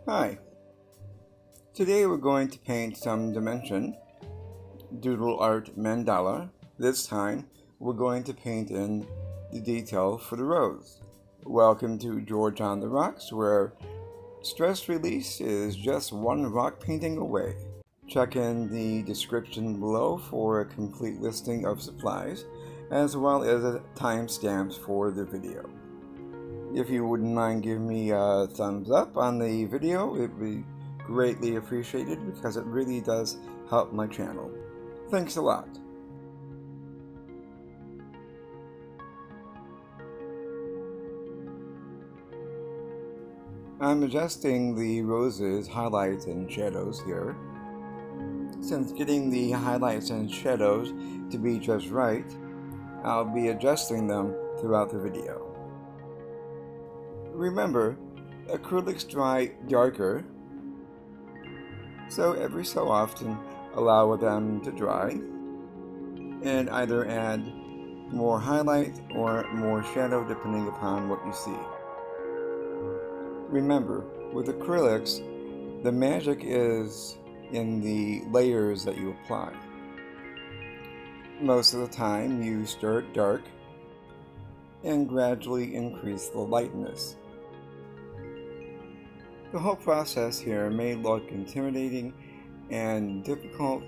Hi, today we're going to paint some dimension, Doodle art mandala. This time we're going to paint in the detail for the rose. Welcome to George on the Rocks, where stress release is just one rock painting away. Check in the description below for a complete listing of supplies, as well as timestamps for the video. If you wouldn't mind giving me a thumbs up on the video, it would be greatly appreciated because it really does help my channel. Thanks a lot. I'm adjusting the roses, highlights, and shadows here. Since getting the highlights and shadows to be just right, I'll be adjusting them throughout the video. Remember, acrylics dry darker, so every so often allow them to dry and either add more highlight or more shadow depending upon what you see. Remember, with acrylics, the magic is in the layers that you apply. Most of the time you start dark and gradually increase the lightness. The whole process here may look intimidating and difficult,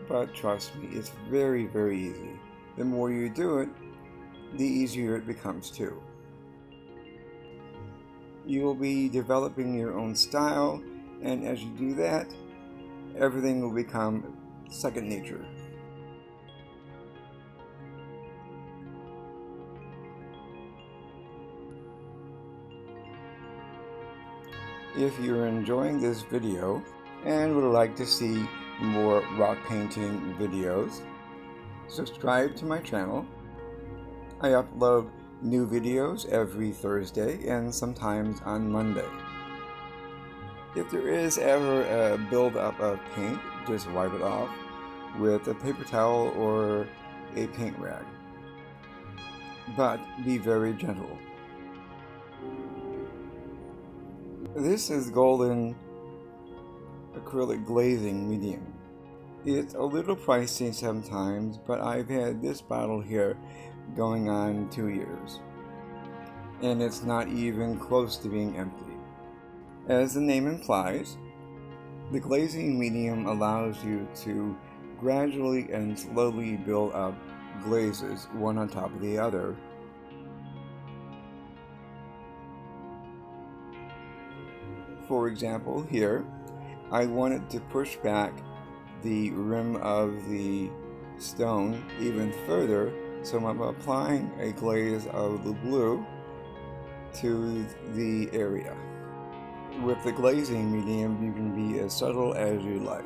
but trust me, it's very, very easy. The more you do it, the easier it becomes too. You will be developing your own style, and as you do that, everything will become second nature. If you're enjoying this video and would like to see more rock painting videos, subscribe to my channel. I upload new videos every Thursday and sometimes on Monday. If there is ever a buildup of paint, just wipe it off with a paper towel or a paint rag. But be very gentle. This is golden acrylic glazing medium. It's a little pricey sometimes, but I've had this bottle here going on 2 years, and it's not even close to being empty. As the name implies, the glazing medium allows you to gradually and slowly build up glazes one on top of the other. For example, here, I wanted to push back the rim of the stone even further, so I'm applying a glaze of the blue to the area. With the glazing medium, you can be as subtle as you like.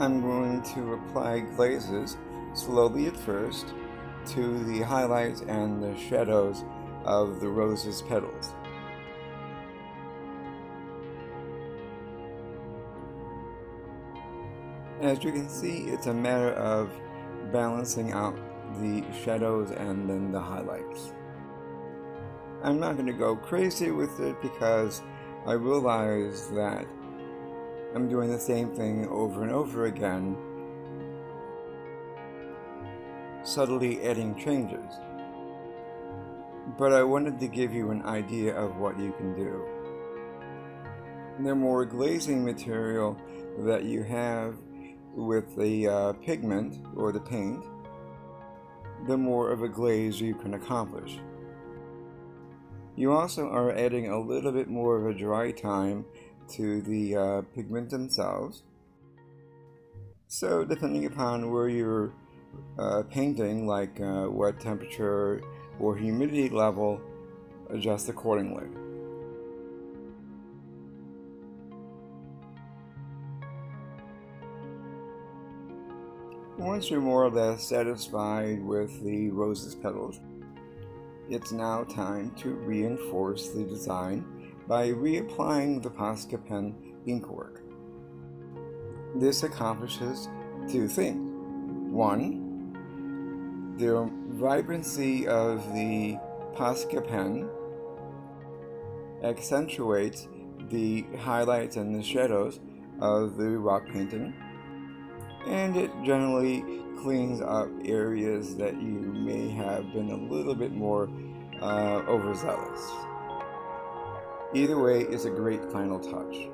I'm going to apply glazes slowly at first to the highlights and the shadows of the rose's petals. As you can see, it's a matter of balancing out the shadows and then the highlights. I'm not going to go crazy with it because I realize that I'm doing the same thing over and over again, subtly adding changes. But I wanted to give you an idea of what you can do. The more glazing material that you have with the pigment or the paint, the more of a glaze you can accomplish. You also are adding a little bit more of a dry time to the pigment themselves. So depending upon where you're painting, like what temperature or humidity level, adjust accordingly. Once you're more or less satisfied with the rose's petals, it's now time to reinforce the design by reapplying the Posca pen inkwork. This accomplishes two things. One, The vibrancy of the Posca pen accentuates the highlights and the shadows of the rock painting, and it generally cleans up areas that you may have been a little bit more overzealous. Either way, it's a great final touch.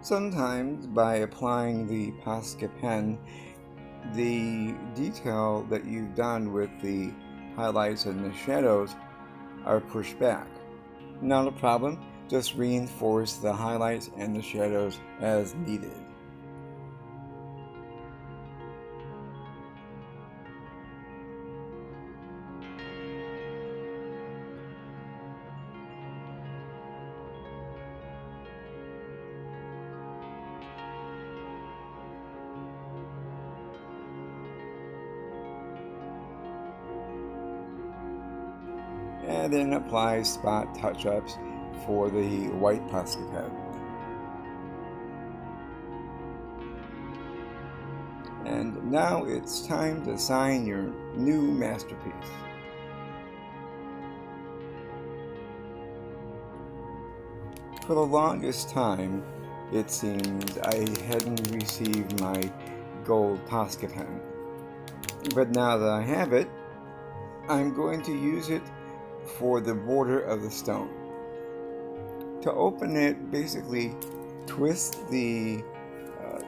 Sometimes, by applying the Posca pen, the detail that you've done with the highlights and the shadows are pushed back. Not a problem, just reinforce the highlights and the shadows as needed. And then apply spot touch-ups for the white Posca pen. And now it's time to sign your new masterpiece. For the longest time, it seemed, I hadn't received my gold Posca pen. But now that I have it, I'm going to use it for the border of the stone. To open it, basically twist the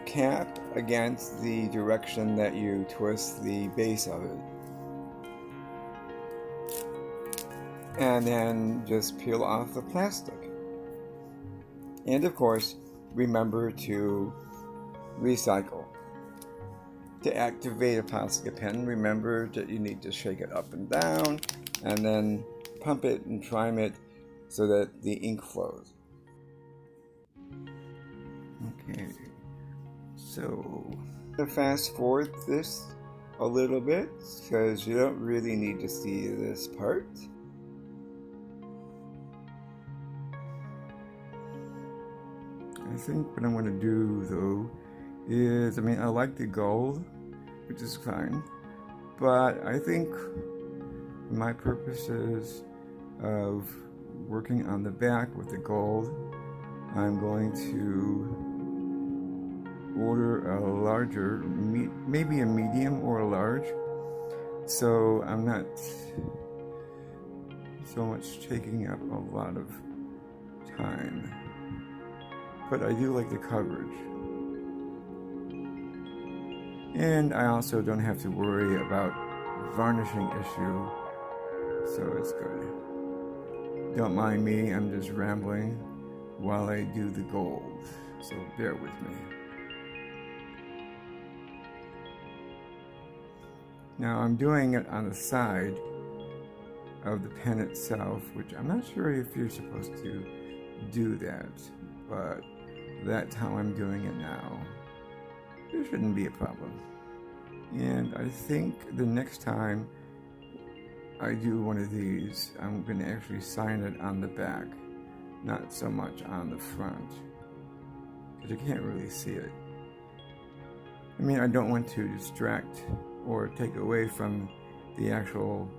cap against the direction that you twist the base of it. And then just peel off the plastic. And of course, remember to recycle. To activate a Posca pen, remember that you need to shake it up and down, and then pump it and prime it so that the ink flows. Okay, so to fast forward this a little bit because you don't really need to see this part. I think what I'm going to do though is, I like the gold, which is fine, but I think my purposes of working on the back with the gold, I'm going to order a larger, maybe a medium or a large, so I'm not so much taking up a lot of time. But I do like the coverage. And I also don't have to worry about varnishing issue, so it's good. Don't mind me, I'm just rambling while I do the gold, so bear with me. Now I'm doing it on the side of the pen itself, which I'm not sure if you're supposed to do that, but that's how I'm doing it now. There shouldn't be a problem. And I think the next time I do one of these, I'm going to actually sign it on the back, not so much on the front, because you can't really see it. I mean, I don't want to distract or take away from the actual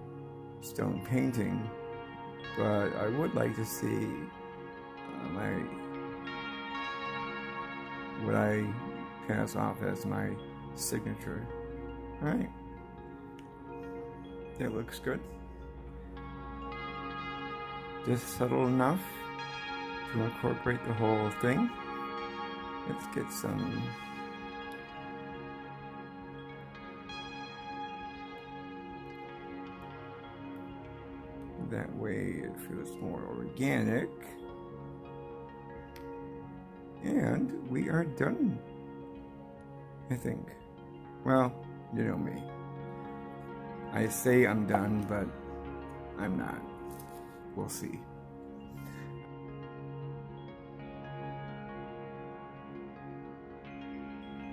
stone painting, but I would like to see what I pass off as my signature. Alright, that looks good. Just subtle enough to incorporate the whole thing. Let's get some that way it feels more organic. And we are done, I think. Well, you know me. I say I'm done, but I'm not. We'll see.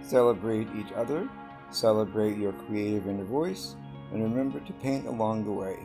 Celebrate each other, celebrate your creative inner voice, and remember to paint along the way.